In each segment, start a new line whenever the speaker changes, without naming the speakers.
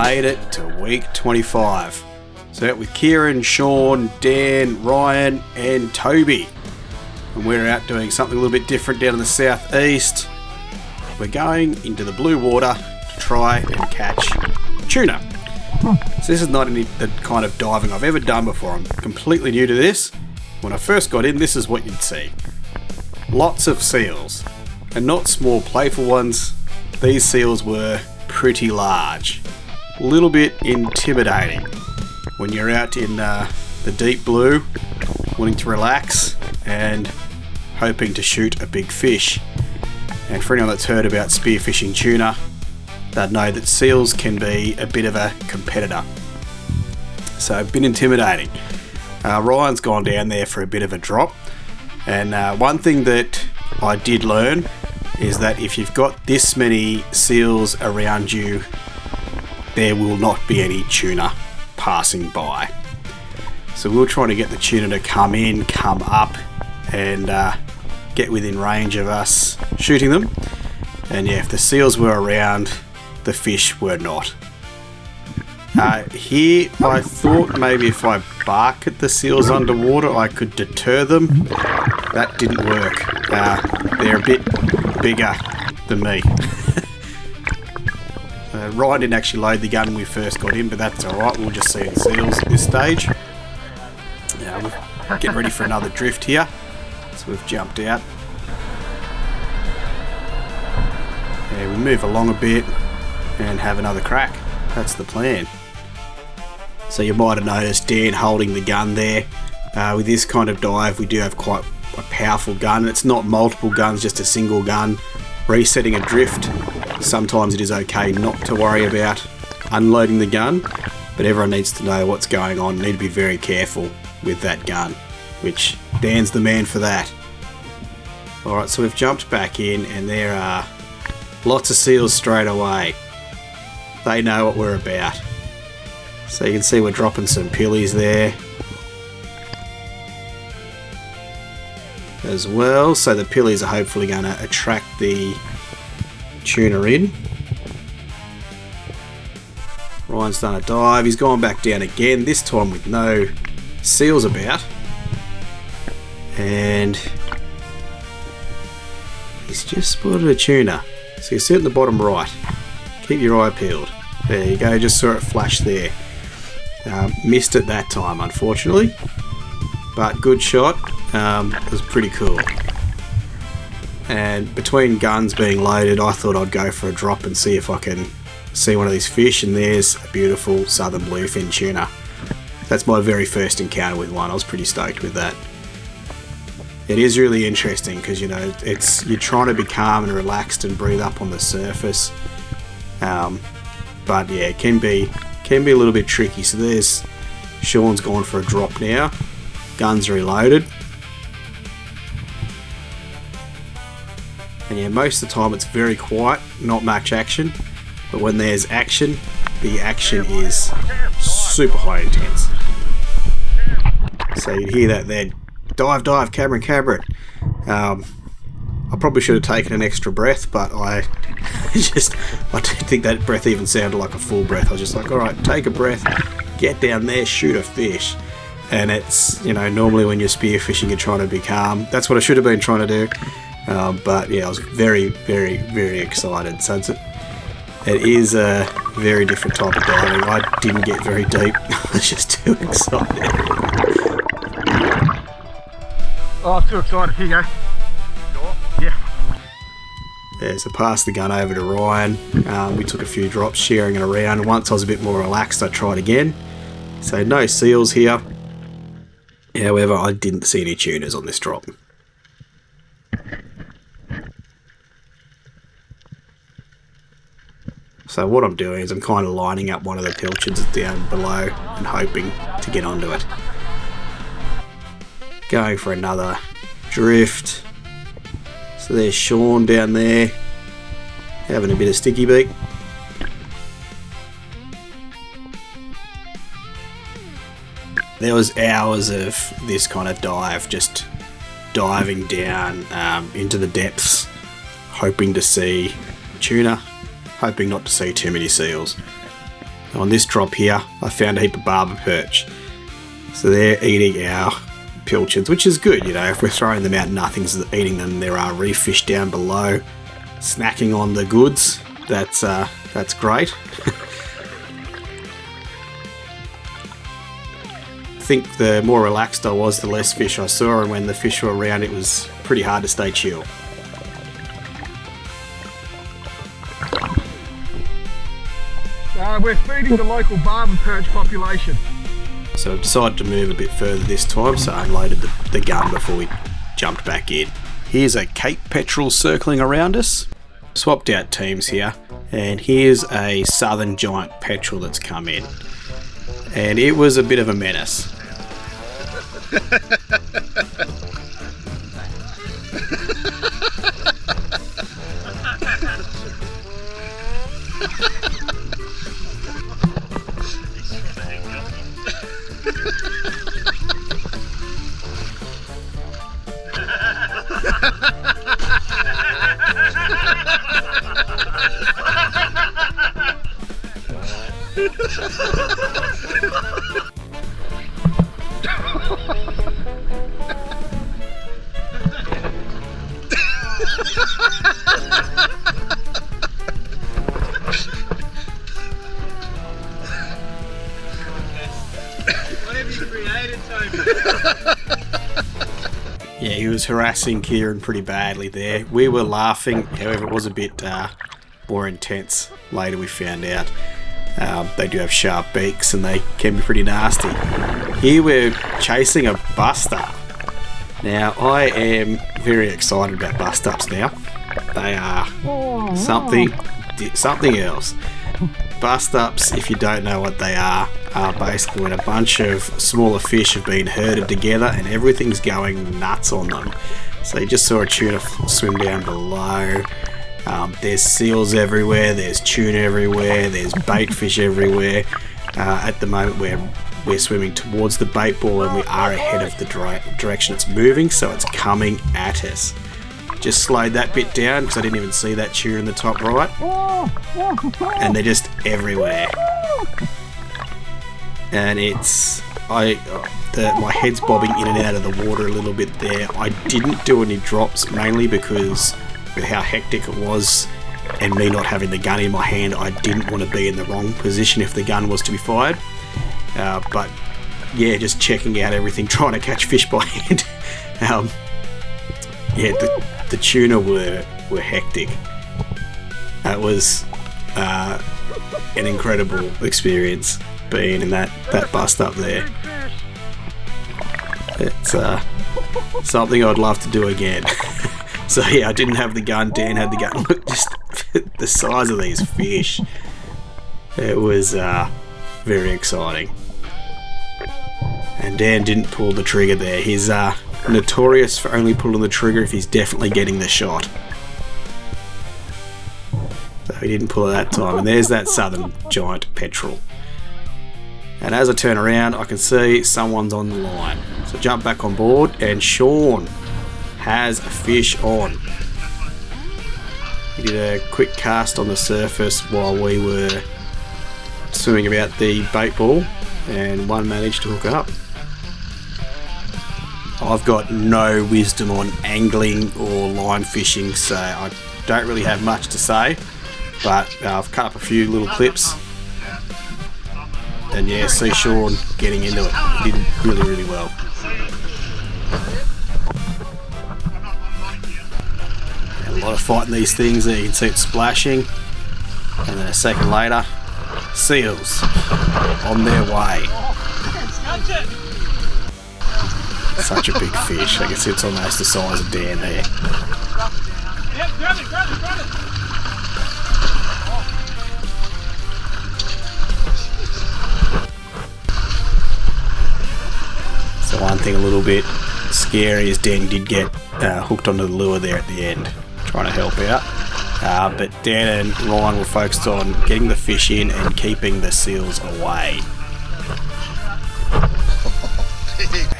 made it to week 25. So out with Kieran, Sean, Dan, Ryan and Toby. And we're out doing something a little bit different down in the southeast. We're going into the blue water to try and catch tuna. So this is not the kind of diving I've ever done before. I'm completely new to this. When I first got in, this is what you'd see. Lots of seals. And not small playful ones. These seals were pretty large. A little bit intimidating when you're out in the deep blue, wanting to relax and hoping to shoot a big fish. And for anyone that's heard about spearfishing tuna, they'd know that seals can be a bit of a competitor. So a bit intimidating. Ryan's gone down there for a bit of a drop. And one thing that I did learn is that if you've got this many seals around you, there will not be any tuna passing by. So we were trying to get the tuna to come in, come up, and get within range of us shooting them. And yeah, if the seals were around, the fish were not. Here, I thought maybe if I bark at the seals underwater, I could deter them. That didn't work. They're a bit bigger than me. Ryan didn't actually load the gun when we first got in, but that's alright, we'll just see the seals at this stage. We're getting ready for another drift here, so we've jumped out. Yeah, we move along a bit and have another crack. That's the plan. So you might have noticed Dan holding the gun there. With this kind of dive, we do have quite a powerful gun. It's not multiple guns, just a single gun. Resetting a drift, sometimes it is okay not to worry about unloading the gun, but everyone needs to know what's going on. You need to be very careful with that gun, which Dan's the man for that. Alright, so we've jumped back in and there are lots of seals straight away. They know what we're about. So you can see we're dropping some pillies there as well, so the pillies are hopefully going to attract the tuna in. Ryan's done a dive, he's gone back down again, this time with no seals about, and he's just spotted a tuna. So you see it in the bottom right, keep your eye peeled. There you go, just saw it flash there. Missed it that time unfortunately, but good shot. It was pretty cool. And between guns being loaded, I thought I'd go for a drop and see if I can see one of these fish, and there's a beautiful southern bluefin tuna. That's my very first encounter with one. I was pretty stoked with that. It is really interesting because, you know, you're trying to be calm and relaxed and breathe up on the surface, but yeah, it can be a little bit tricky. So there's Sean's gone for a drop now. Guns reloaded. And yeah, most of the time it's very quiet, not much action. But when there's action, the action is super high intense. So you'd hear that there. Dive, Cameron. I probably should have taken an extra breath, but I didn't think that breath even sounded like a full breath. I was just like, alright, take a breath, get down there, shoot a fish. And it's, you know, normally when you're spearfishing, you're trying to be calm. That's what I should have been trying to do. But yeah, I was very, very, very excited. So it is a very different type of diving. I didn't get very deep. I was just too excited.
Oh, too excited. Here you go. Sure. Yeah.
Yeah, so passed the gun over to Ryan. We took a few drops, sharing it around. Once I was a bit more relaxed, I tried again. So no seals here. However, I didn't see any tunas on this drop. So what I'm doing is I'm kind of lining up one of the pilchards down below and hoping to get onto it. Going for another drift. So there's Sean down there, having a bit of sticky beak. There was hours of this kind of dive, just diving down into the depths, hoping to see tuna, hoping not to see too many seals. On this drop here, I found a heap of barber perch. So they're eating our pilchards, which is good, you know. If we're throwing them out, nothing's eating them. There are reef fish down below, snacking on the goods. That's great. I think the more relaxed I was, the less fish I saw, and when the fish were around, it was pretty hard to stay chill.
We're feeding the local barber perch population.
So I decided to move a bit further this time, so I unloaded the gun before we jumped back in. Here's a Cape Petrel circling around us. Swapped out teams here, and here's a southern giant petrel that's come in. And it was a bit of a menace.
What have you created, Toby?
Yeah, he was harassing Kieran pretty badly there. We were laughing, however it was a bit more intense. Later we found out they do have sharp beaks and they can be pretty nasty. Here we're chasing a Bustup. Now I am very excited about Bustups now. They are something else. Bustups, if you don't know what they are basically when a bunch of smaller fish have been herded together and everything's going nuts on them. So you just saw a tuna swim down below. There's seals everywhere, there's tuna everywhere, there's bait fish everywhere. At the moment we're swimming towards the bait ball and we are ahead of the direction it's moving, so it's coming at us. Just slowed that bit down because I didn't even see that tuna in the top right. And they're just everywhere. And my head's bobbing in and out of the water a little bit there. I didn't do any drops, mainly because with how hectic it was and me not having the gun in my hand, I didn't want to be in the wrong position if the gun was to be fired. But yeah, just checking out everything, trying to catch fish by hand. Yeah, the tuna were hectic. That was an incredible experience being in that Bustup there. It's something I'd love to do again. So yeah, I didn't have the gun, Dan had the gun. Look, just the size of these fish. It was very exciting. And Dan didn't pull the trigger there. He's notorious for only pulling the trigger if he's definitely getting the shot. So he didn't pull it that time. And there's that southern giant petrel. And as I turn around, I can see someone's on the line. So jump back on board, and Sean has a fish on. He did a quick cast on the surface while we were swimming about the bait ball, and one managed to hook up. I've got no wisdom on angling or line fishing, so I don't really have much to say, but I've cut up a few little clips. And yeah, see Sean getting into it. He did really, really well. And a lot of fighting these things there. You can see it splashing. And then a second later, seals on their way. Such a big fish. I can see it's almost the size of Dan there.
Yep, grab it.
So one thing a little bit scary is Dan did get hooked onto the lure there at the end, trying to help out. But Dan and Ryan were focused on getting the fish in and keeping the seals away.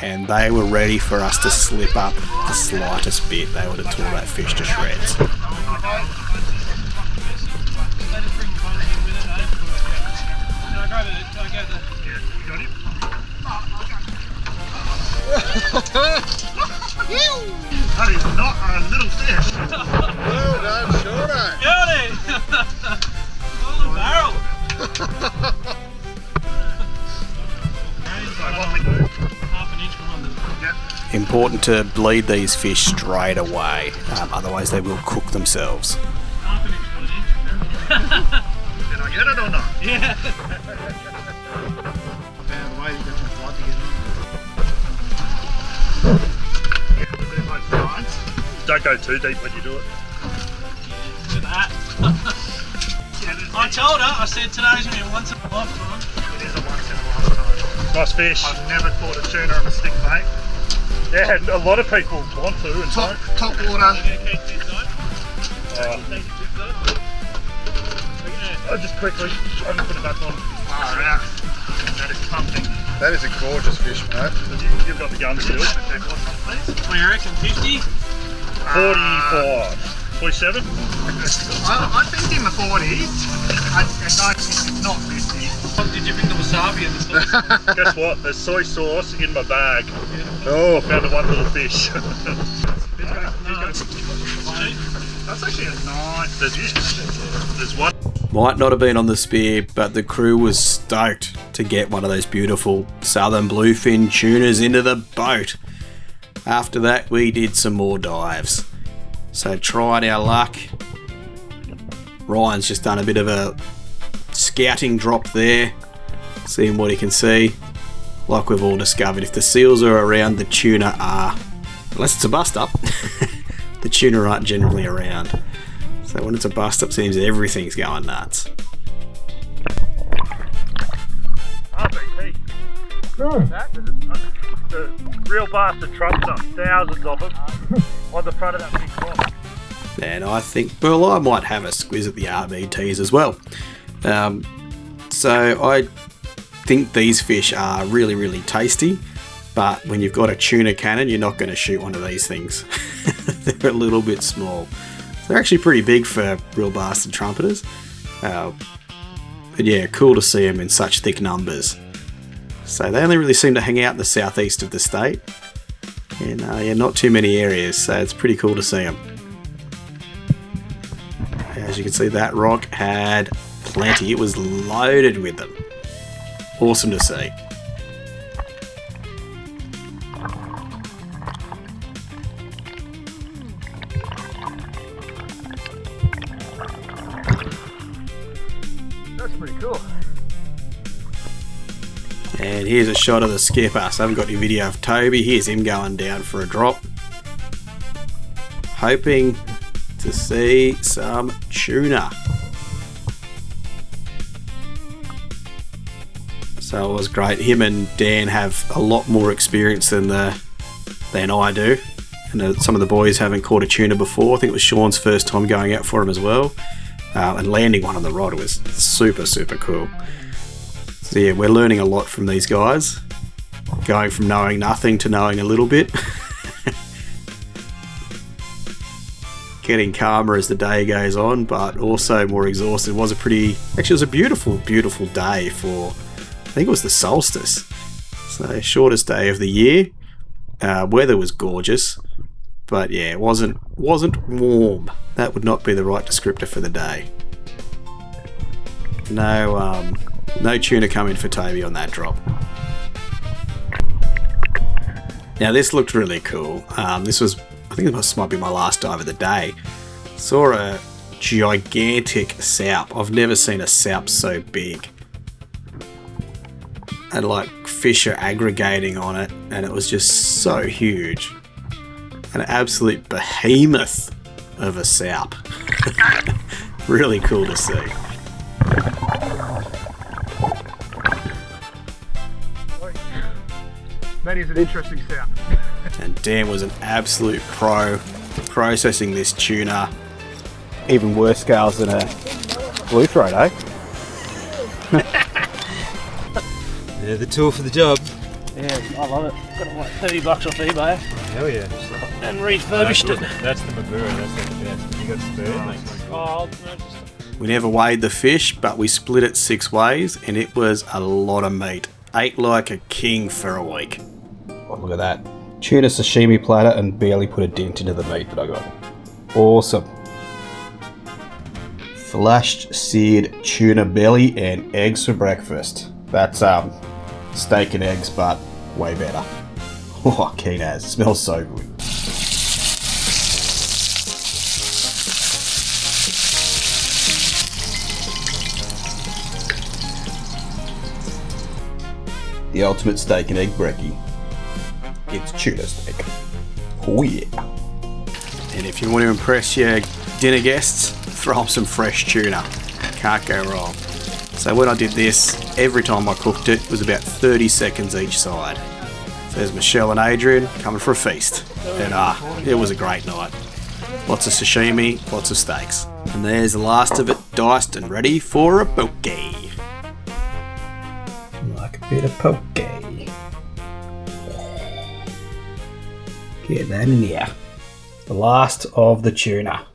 And they were ready for us to slip up the slightest bit. They would have tore that fish to shreds.
together.
Yeah, you got him? That is not a little fish.
Well done, Shauna.
Got it! Oh, the barrel!
So what we do?
Half an inch from under.
Yep.
Important to bleed these fish straight away, otherwise they will cook themselves.
Half an inch from an inch.
Did I get it or not?
Yeah.
Down the way, you got my blood to get on.
Yeah, we do both sides. Don't go too deep when you do it.
Look at that.
Yeah,
I told her, I said today's going to be a once in a lifetime.
it is a once in a lifetime.
Nice fish.
I've never caught a tuna on a stick bait.
Yeah, and a lot of people want to and
Top
don't.
water.
You're going to keep this on?
Oh,
Take the chips on?
just quickly, I can put it back on.
Far out. That is pumping.
That is a gorgeous fish, mate.
You've got the gun still.
What do you reckon, 50?
45. 47?
I think in the 40s. I don't think it's not 50.
Did you bring the wasabi and the sauce?
Guess what? There's soy sauce in my bag. Oh, found a one little fish.
That's actually a nice fish.
There's one.
Might not have been on the spear, but the crew was stoked to get one of those beautiful southern bluefin tunas into the boat. After that, we did some more dives. So tried our luck. Ryan's just done a bit of a scouting drop there, seeing what he can see. Like we've all discovered, if the seals are around, the tuna are, unless it's a bust-up, the tuna aren't generally around. So when it's a bust-up, seems everything's going nuts.
RBT. That is the real bastard trumpeter. Thousands of them on the front of that big rock.
And I think, well, I might have a squiz at the RBTs as well. So I think these fish are really, really tasty, but when you've got a tuna cannon, you're not going to shoot one of these things. They're a little bit small. They're actually pretty big for real bastard trumpeters. But yeah, cool to see them in such thick numbers. So they only really seem to hang out in the southeast of the state. And yeah, not too many areas, so it's pretty cool to see them. As you can see, that rock had plenty. It was loaded with them. Awesome to see.
That's pretty cool.
And here's a shot of the skipper. So I haven't got any video of Toby. Here's him going down for a drop. Hoping to see some tuna. So it was great. Him and Dan have a lot more experience than I do. And some of the boys haven't caught a tuna before. I think it was Sean's first time going out for him as well. And landing one on the rod was super, super cool. So yeah, we're learning a lot from these guys. Going from knowing nothing to knowing a little bit. Getting calmer as the day goes on, but also more exhausted. It was a beautiful, beautiful day for, I think it was the solstice. So shortest day of the year. Weather was gorgeous, but yeah, it wasn't warm. That would not be the right descriptor for the day. No tuna coming for Toby on that drop. Now this looked really cool. I think this might be my last dive of the day. Saw a gigantic salp. I've never seen a salp so big. And like fish are aggregating on it, and it was just so huge. An absolute behemoth of a salp. Really cool to see.
That is an interesting sound.
And Dan was an absolute pro processing this tuna. Even worse scales than a blue throat, eh?
Yeah, the tool for the job.
Yeah, I love it. Got it like $30 off eBay
Hell yeah.
and refurbished it.
That's the Magura, that's the best. You got spurs?
Oh, no, just
We never weighed the fish, but we split it 6 ways, and it was a lot of meat. Ate like a king for a week. Oh, look at that. Tuna sashimi platter and barely put a dent into the meat that I got. Awesome. Flashed seared tuna belly and eggs for breakfast. That's steak and eggs, but way better. Oh, keen as. Smells so good. The ultimate steak and egg brekkie. It's tuna steak. Oh yeah. And if you want to impress your dinner guests, throw them some fresh tuna. Can't go wrong. So when I did this, every time I cooked it, it was about 30 seconds each side. So there's Michelle and Adrian coming for a feast. And it was a great night. Lots of sashimi, lots of steaks. And there's the last of it, diced and ready for a poke. Like a bit of poke. Get that in here. The last of the tuna.